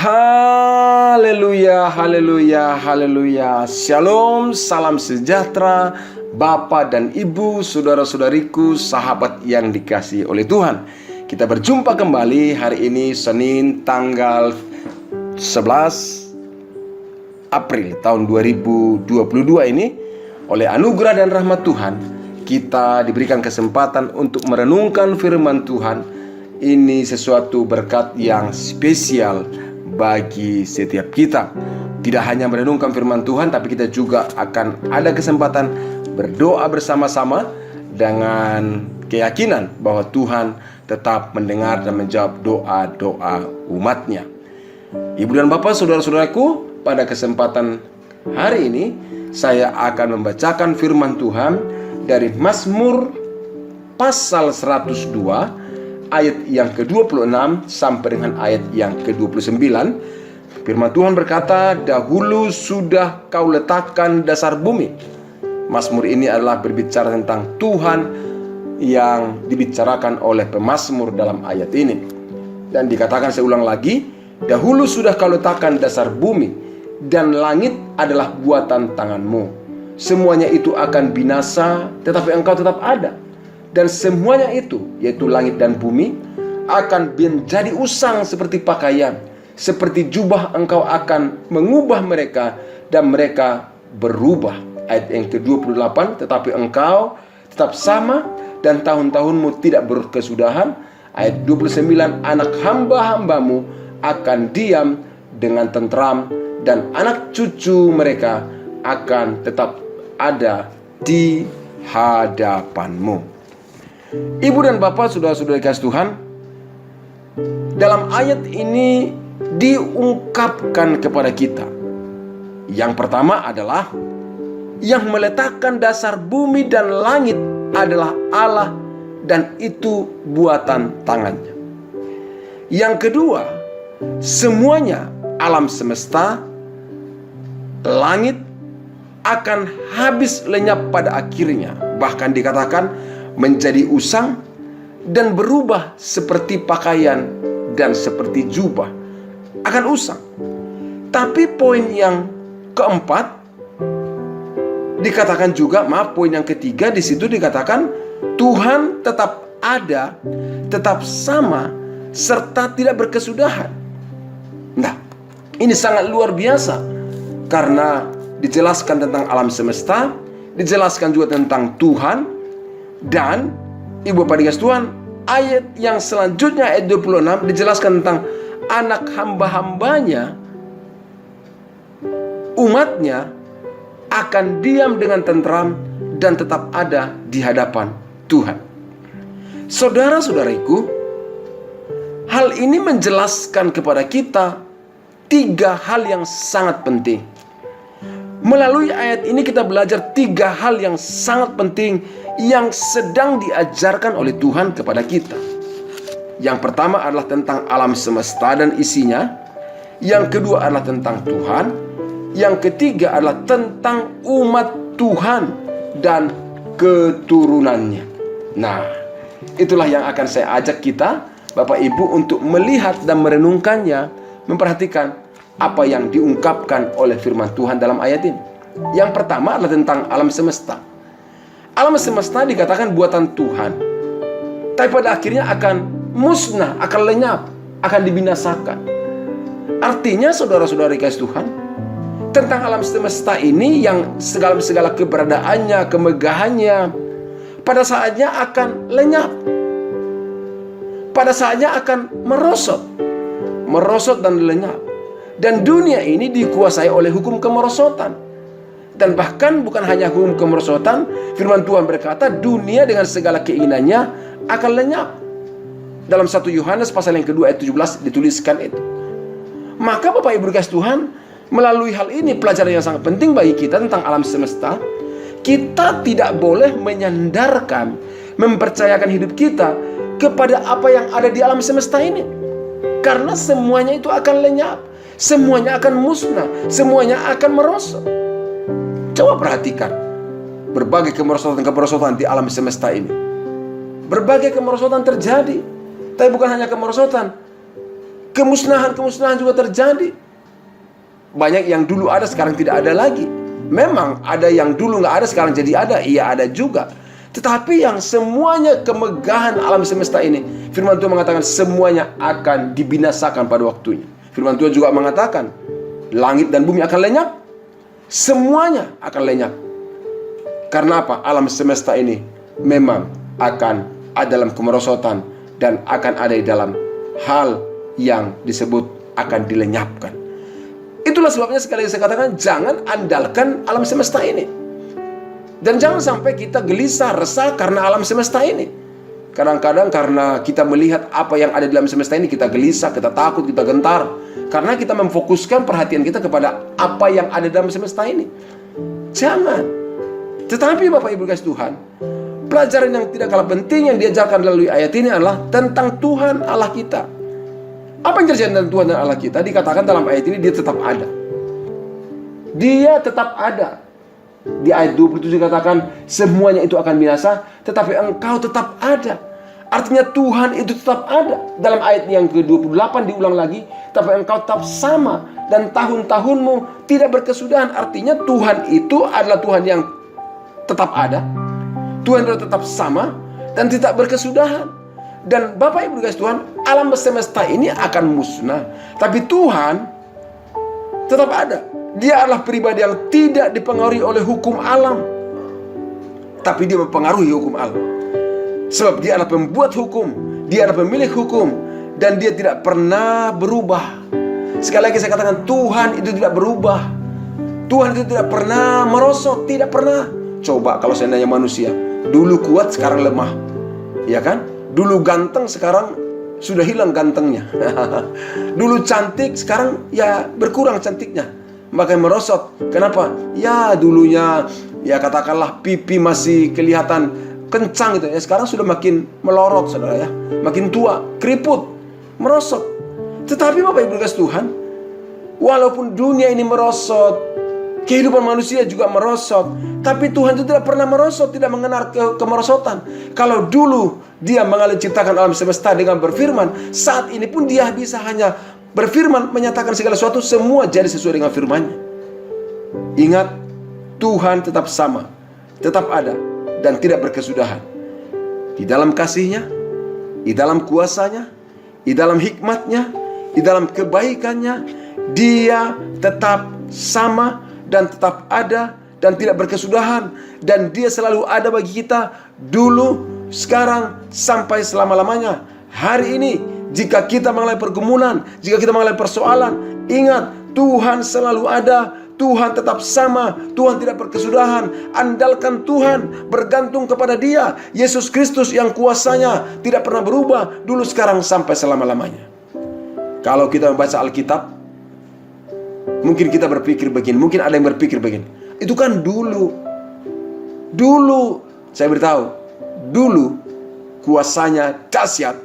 Haleluya, haleluya, haleluya. Shalom, salam sejahtera Bapak dan Ibu, saudara-saudariku, sahabat yang dikasihi oleh Tuhan. Kita berjumpa kembali hari ini Senin tanggal 11 April tahun 2022 ini. Oleh anugerah dan rahmat Tuhan, kita diberikan kesempatan untuk merenungkan firman Tuhan. Ini sesuatu berkat yang spesial bagi setiap kita. Tidak hanya merenungkan firman Tuhan, tapi kita juga akan ada kesempatan berdoa bersama-sama dengan keyakinan bahwa Tuhan tetap mendengar dan menjawab doa-doa umatnya. Ibu dan Bapak, saudara-saudaraku, pada kesempatan hari ini saya akan membacakan firman Tuhan dari Mazmur pasal 102 ayat yang ke-26 sampai dengan ayat yang ke-29. Firman Tuhan berkata, "Dahulu sudah kau letakkan dasar bumi." Mazmur ini adalah berbicara tentang Tuhan yang dibicarakan oleh pemazmur dalam ayat ini. Dan dikatakan, saya ulang lagi, "Dahulu sudah kau letakkan dasar bumi, dan langit adalah buatan tanganmu. Semuanya itu akan binasa, tetapi engkau tetap ada. Dan semuanya itu, yaitu langit dan bumi, akan menjadi usang seperti pakaian. Seperti jubah engkau akan mengubah mereka, dan mereka berubah." Ayat yang ke-28, "Tetapi engkau tetap sama, dan tahun-tahunmu tidak berkesudahan." Ayat 29, "Anak hamba-hambamu akan diam dengan tentram, dan anak cucu mereka akan tetap ada di hadapanmu." Ibu dan Bapak, saudara-saudara kasih Tuhan, dalam ayat ini diungkapkan kepada kita. Yang pertama adalah yang meletakkan dasar bumi dan langit adalah Allah, dan itu buatan tangannya. Yang kedua, semuanya alam semesta, langit akan habis lenyap pada akhirnya. Bahkan dikatakan menjadi usang dan berubah seperti pakaian dan seperti jubah, akan usang. Tapi poin yang keempat dikatakan juga, poin yang ketiga di situ dikatakan Tuhan tetap ada, tetap sama, serta tidak berkesudahan. Nah, ini sangat luar biasa karena dijelaskan tentang alam semesta, dijelaskan juga tentang Tuhan. Dan Ibu Bapak dikasih Tuhan, ayat yang selanjutnya ayat 26 dijelaskan tentang anak hamba-hambanya, umatnya akan diam dengan tentram dan tetap ada di hadapan Tuhan. Saudara-saudariku, hal ini menjelaskan kepada kita tiga hal yang sangat penting. Melalui ayat ini kita belajar tiga hal yang sangat penting yang sedang diajarkan oleh Tuhan kepada kita. Yang pertama adalah tentang alam semesta dan isinya. Yang kedua adalah tentang Tuhan. Yang ketiga adalah tentang umat Tuhan dan keturunannya. Nah, itulah yang akan saya ajak kita, Bapak Ibu, untuk melihat dan merenungkannya, memperhatikan apa yang diungkapkan oleh firman Tuhan dalam ayat ini. Yang pertama adalah tentang alam semesta. Alam semesta dikatakan buatan Tuhan, tapi pada akhirnya akan musnah, akan lenyap, akan dibinasakan. Artinya, saudara-saudari kasih Tuhan, tentang alam semesta ini yang segala keberadaannya, kemegahannya, pada saatnya akan lenyap, pada saatnya akan merosot dan lenyap. Dan dunia ini dikuasai oleh hukum kemerosotan. Dan bahkan bukan hanya hukum kemerosotan, firman Tuhan berkata dunia dengan segala keinginannya akan lenyap. Dalam 1 Yohanes pasal yang kedua ayat 17 dituliskan itu. Maka Bapak Ibu dikasih Tuhan, melalui hal ini pelajaran yang sangat penting bagi kita tentang alam semesta. Kita tidak boleh menyandarkan, mempercayakan hidup kita kepada apa yang ada di alam semesta ini. Karena semuanya itu akan lenyap, semuanya akan musnah, semuanya akan merosot. Coba perhatikan berbagai kemerosotan di alam semesta ini. Berbagai kemerosotan terjadi. Tapi bukan hanya kemerosotan, Kemusnahan juga terjadi. Banyak yang dulu ada sekarang tidak ada lagi. Memang ada yang dulu nggak ada sekarang jadi ada. Iya, ada juga. Tetapi yang semuanya kemegahan alam semesta ini, firman Tuhan mengatakan semuanya akan dibinasakan pada waktunya. Firman Tuhan juga mengatakan langit dan bumi akan lenyap. Semuanya akan lenyap. Karena apa? Alam semesta ini memang akan ada dalam kemerosotan dan akan ada di dalam hal yang disebut akan dilenyapkan. Itulah sebabnya sekali saya katakan jangan andalkan alam semesta ini. Dan jangan sampai kita gelisah, resah karena alam semesta ini. Kadang-kadang karena kita melihat apa yang ada di alam semesta ini, kita gelisah, kita takut, kita gentar. Karena kita memfokuskan perhatian kita kepada apa yang ada dalam semesta ini. Jangan. Tetapi Bapak Ibu kasih Tuhan, pelajaran yang tidak kalah penting yang diajarkan melalui ayat ini adalah tentang Tuhan Allah kita. Apa yang terjadi dengan Tuhan dan Allah kita? Dikatakan dalam ayat ini dia tetap ada. Dia tetap ada. Di ayat 27 dikatakan semuanya itu akan binasa, tetapi engkau tetap ada. Artinya Tuhan itu tetap ada. Dalam ayat yang ke-28 diulang lagi, tapi engkau tetap sama dan tahun-tahunmu tidak berkesudahan. Artinya Tuhan itu adalah Tuhan yang tetap ada. Tuhan itu tetap sama dan tidak berkesudahan. Dan Bapak Ibu guys Tuhan, alam semesta ini akan musnah, tapi Tuhan tetap ada. Dia adalah pribadi yang tidak dipengaruhi oleh hukum alam, tapi dia mempengaruhi hukum alam. Sebab dia adalah pembuat hukum, dia adalah pemilik hukum, dan dia tidak pernah berubah. Sekali lagi saya katakan, Tuhan itu tidak berubah. Tuhan itu tidak pernah merosot, tidak pernah. Coba kalau seandainya manusia, dulu kuat sekarang lemah, ya kan? Dulu ganteng sekarang sudah hilang gantengnya. Dulu cantik sekarang ya berkurang cantiknya, makin merosot. Kenapa? Ya dulunya ya katakanlah pipi masih kelihatan kencang gitu ya, sekarang sudah makin melorot saudara ya, makin tua, keriput, merosot. Tetapi Bapak Ibu kasih Tuhan, walaupun dunia ini merosot, kehidupan manusia juga merosot, tapi Tuhan itu tidak pernah merosot, tidak mengenal kemerosotan. Kalau dulu dia mengalir ciptakan alam semesta dengan berfirman, saat ini pun dia bisa hanya berfirman, menyatakan segala sesuatu, semua jadi sesuai dengan firman-Nya. Ingat, Tuhan tetap sama, tetap ada, dan tidak berkesudahan. Di dalam kasih-Nya, di dalam kuasa-Nya, di dalam hikmat-Nya, di dalam kebaikan-Nya, dia tetap sama dan tetap ada dan tidak berkesudahan. Dan dia selalu ada bagi kita dulu, sekarang, sampai selama-lamanya. Hari ini, jika kita mengalami pergumulan, jika kita mengalami persoalan, ingat, Tuhan selalu ada, Tuhan tetap sama, Tuhan tidak berkesudahan. Andalkan Tuhan, bergantung kepada Dia, Yesus Kristus yang kuasanya tidak pernah berubah, dulu, sekarang, sampai selama-lamanya. Kalau kita membaca Alkitab, mungkin kita berpikir begini, mungkin ada yang berpikir begini, itu kan dulu. Dulu, saya beritahu, dulu kuasanya dahsyat,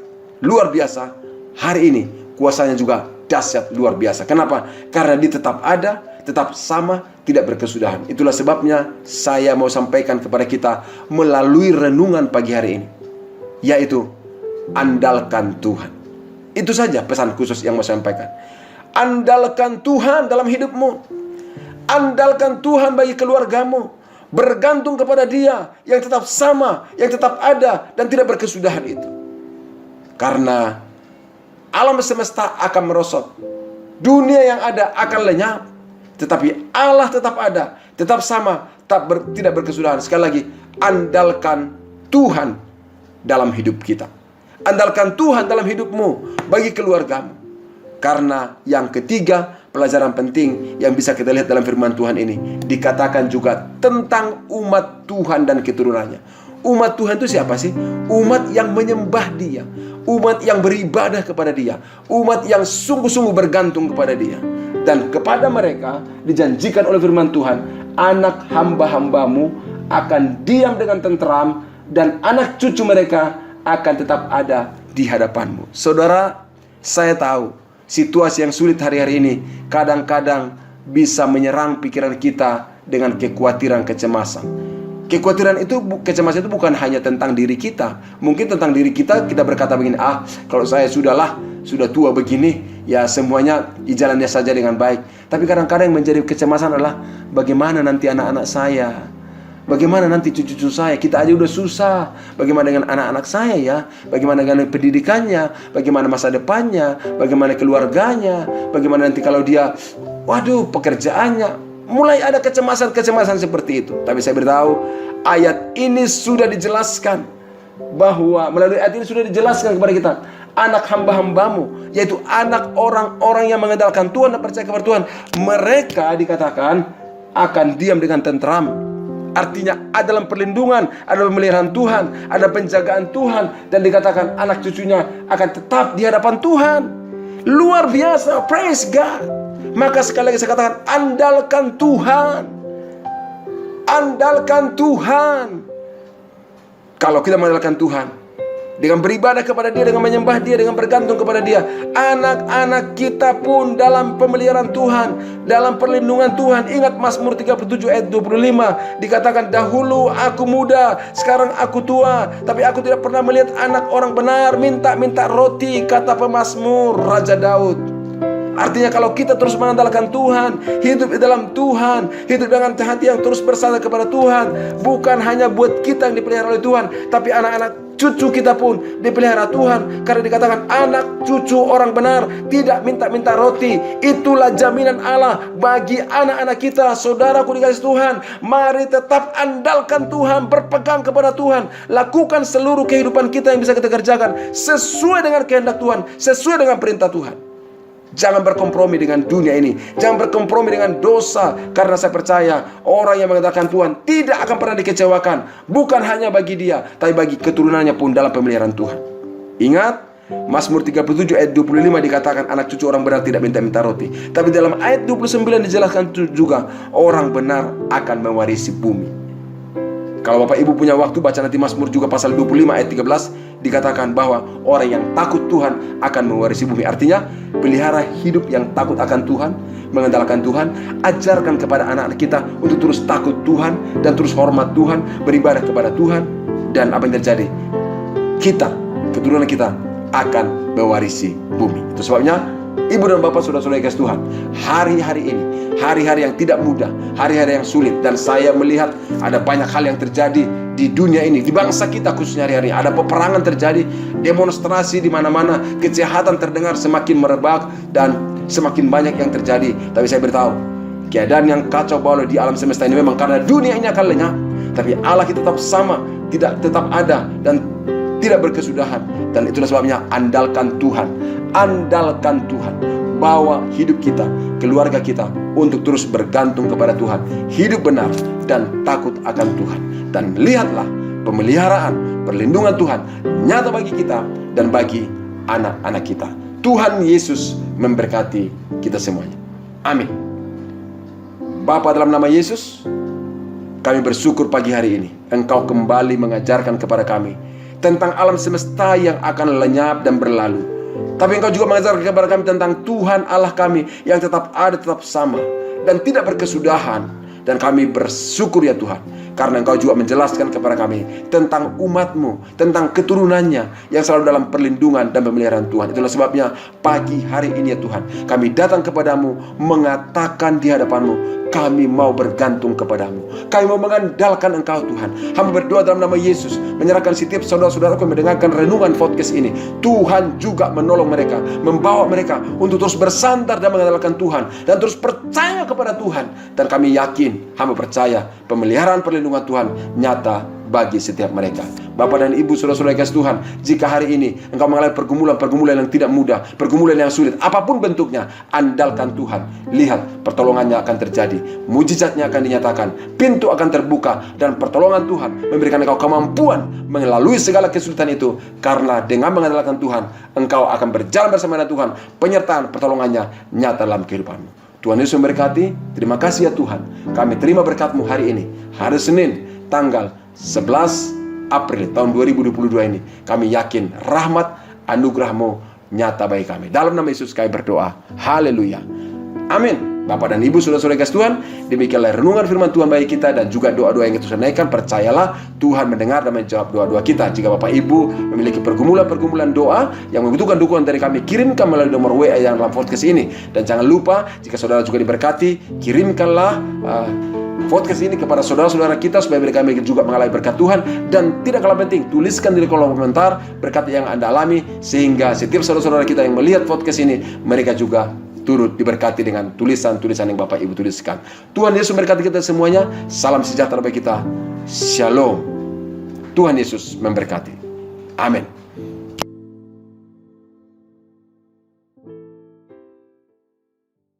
luar biasa. Hari ini kuasanya juga dahsyat, luar biasa. Kenapa? Karena dia tetap ada, tetap sama, tidak berkesudahan. Itulah sebabnya saya mau sampaikan kepada kita melalui renungan pagi hari ini, yaitu andalkan Tuhan. Itu saja pesan khusus yang mau saya sampaikan. Andalkan Tuhan dalam hidupmu. Andalkan Tuhan bagi keluargamu. Bergantung kepada Dia yang tetap sama, yang tetap ada dan tidak berkesudahan itu. Karena alam semesta akan merosot, dunia yang ada akan lenyap, tetapi Allah tetap ada, tetap sama, tidak berkesudahan. Sekali lagi, andalkan Tuhan dalam hidup kita. Andalkan Tuhan dalam hidupmu, bagi keluargamu. Karena yang ketiga, pelajaran penting yang bisa kita lihat dalam firman Tuhan ini, dikatakan juga tentang umat Tuhan dan keturunannya. Umat Tuhan itu siapa sih? Umat yang menyembah Dia, umat yang beribadah kepada Dia, umat yang sungguh-sungguh bergantung kepada Dia. Dan kepada mereka dijanjikan oleh firman Tuhan, anak hamba-hambamu akan diam dengan tenteram, dan anak cucu mereka akan tetap ada di hadapanmu. Saudara, saya tahu situasi yang sulit hari-hari ini kadang-kadang bisa menyerang pikiran kita dengan kekhawatiran, kecemasan. Kekhawatiran itu, kecemasan itu bukan hanya tentang diri kita. Mungkin tentang diri kita, kita berkata begini, kalau saya sudah tua begini, ya semuanya jalannya saja dengan baik. Tapi kadang-kadang yang menjadi kecemasan adalah bagaimana nanti anak-anak saya, bagaimana nanti cucu-cucu saya. Kita aja udah susah, bagaimana dengan anak-anak saya ya, bagaimana dengan pendidikannya, bagaimana masa depannya, bagaimana keluarganya, bagaimana nanti kalau dia, waduh, pekerjaannya. Mulai ada kecemasan-kecemasan seperti itu. Tapi saya beritahu, ayat ini sudah dijelaskan, bahwa melalui ayat ini sudah dijelaskan kepada kita, anak hamba-hambamu, yaitu anak orang-orang yang mengandalkan Tuhan dan percaya kepada Tuhan, mereka dikatakan akan diam dengan tentram. Artinya ada dalam perlindungan, ada pemeliharaan Tuhan, ada penjagaan Tuhan, dan dikatakan anak cucunya akan tetap di hadapan Tuhan. Luar biasa, praise God. Maka sekali lagi saya katakan, andalkan Tuhan. Andalkan Tuhan. Kalau kita mengandalkan Tuhan, dengan beribadah kepada Dia, dengan menyembah Dia, dengan bergantung kepada Dia, anak-anak kita pun dalam pemeliharaan Tuhan, dalam perlindungan Tuhan. Ingat Mazmur 37 ayat 25, dikatakan, dahulu aku muda, sekarang aku tua, tapi aku tidak pernah melihat anak orang benar minta-minta roti, kata pemazmur Raja Daud. Artinya kalau kita terus mengandalkan Tuhan, hidup di dalam Tuhan, hidup dengan hati yang terus bersandar kepada Tuhan, bukan hanya buat kita yang dipelihara oleh Tuhan, tapi anak-anak cucu kita pun dipelihara Tuhan. Karena dikatakan anak cucu orang benar tidak minta-minta roti. Itulah jaminan Allah bagi anak-anak kita. Saudaraku dikasih Tuhan, mari tetap andalkan Tuhan, berpegang kepada Tuhan, lakukan seluruh kehidupan kita yang bisa kita kerjakan sesuai dengan kehendak Tuhan, sesuai dengan perintah Tuhan. Jangan berkompromi dengan dunia ini, jangan berkompromi dengan dosa. Karena saya percaya orang yang mengandalkan Tuhan tidak akan pernah dikecewakan, bukan hanya bagi dia, tapi bagi keturunannya pun dalam pemeliharaan Tuhan. Ingat, Mazmur 37 ayat 25 dikatakan anak cucu orang benar tidak minta-minta roti. Tapi dalam ayat 29 dijelaskan juga orang benar akan mewarisi bumi. Kalau Bapak Ibu punya waktu, baca nanti Mazmur juga pasal 25 ayat 13, dikatakan bahwa orang yang takut Tuhan akan mewarisi bumi. Artinya pelihara hidup yang takut akan Tuhan, mengandalkan Tuhan. Ajarkan kepada anak-anak kita untuk terus takut Tuhan dan terus hormat Tuhan, beribadah kepada Tuhan. Dan apa yang terjadi? Kita, keturunan kita akan mewarisi bumi. Itu sebabnya Ibu dan Bapak, saudara-saudara kasih Tuhan, hari-hari ini, hari-hari yang tidak mudah, hari-hari yang sulit. Dan saya melihat ada banyak hal yang terjadi di dunia ini, di bangsa kita khususnya hari-hari. Ada peperangan terjadi, demonstrasi di mana-mana, kejahatan terdengar semakin merebak, dan semakin banyak yang terjadi. Tapi saya beritahu, keadaan yang kacau balau di alam semesta ini memang karena dunia ini akan lenyap. Tapi Allah kita tetap sama, tetap ada, dan tidak berkesudahan. Dan itulah sebabnya andalkan Tuhan. Andalkan Tuhan. Bawa hidup kita, keluarga kita untuk terus bergantung kepada Tuhan. Hidup benar dan takut akan Tuhan. Dan lihatlah pemeliharaan, perlindungan Tuhan nyata bagi kita dan bagi anak-anak kita. Tuhan Yesus memberkati kita semuanya. Amin. Bapa, dalam nama Yesus, kami bersyukur pagi hari ini Engkau kembali mengajarkan kepada kami tentang alam semesta yang akan lenyap dan berlalu. Tapi Engkau juga mengajarkan kepada kami tentang Tuhan Allah kami yang tetap ada, tetap sama, dan tidak berkesudahan. Dan kami bersyukur ya Tuhan, karena Engkau juga menjelaskan kepada kami tentang umat-Mu, tentang keturunannya yang selalu dalam perlindungan dan pemeliharaan Tuhan. Itulah sebabnya pagi hari ini ya Tuhan, kami datang kepadamu, mengatakan di hadapan-Mu, kami mau bergantung kepadamu. Kami mau mengandalkan Engkau Tuhan. Hamba berdoa dalam nama Yesus, menyerahkan setiap saudara-saudaraku yang mendengarkan renungan podcast ini. Tuhan juga menolong mereka, membawa mereka untuk terus bersandar dan mengandalkan Tuhan, dan terus percaya kepada Tuhan. Dan kami yakin, hamba percaya, pemeliharaan perlindungan Tuhan nyata bagi setiap mereka. Bapak dan Ibu, saudara-saudara kasih Tuhan, jika hari ini engkau mengalami pergumulan yang tidak mudah, pergumulan yang sulit, apapun bentuknya, andalkan Tuhan. Lihat, pertolongannya akan terjadi, mujizatnya akan dinyatakan, pintu akan terbuka, dan pertolongan Tuhan memberikan engkau kemampuan melalui segala kesulitan itu. Karena dengan mengandalkan Tuhan, engkau akan berjalan bersama dengan Tuhan. Penyertaan pertolongannya nyata dalam kehidupanmu. Tuhan Yesus memberkati. Terima kasih ya Tuhan, kami terima berkat-Mu hari ini, hari Senin, tanggal 11 April tahun 2022 ini. Kami yakin rahmat anugerah-Mu nyata bagi kami. Dalam nama Yesus kami berdoa. Haleluya. Amin. Bapak dan Ibu, saudara-saudara kasih Tuhan, demikianlah renungan firman Tuhan bagi kita dan juga doa-doa yang kita naikkan. Percayalah Tuhan mendengar dan menjawab doa-doa kita. Jika Bapak Ibu memiliki pergumulan-pergumulan doa yang membutuhkan dukungan dari kami, kirimkan melalui nomor WA yang dalam podcast ini. Dan jangan lupa, jika saudara juga diberkati, kirimkanlah podcast ini kepada saudara-saudara kita supaya mereka juga mengalami berkat Tuhan. Dan tidak kalah penting, tuliskan di kolom komentar berkat yang Anda alami, sehingga setiap saudara-saudara kita yang melihat podcast ini, mereka juga turut diberkati dengan tulisan-tulisan yang Bapak Ibu tuliskan. Tuhan Yesus memberkati kita semuanya. Salam sejahtera bagi kita. Shalom. Tuhan Yesus memberkati. Amin.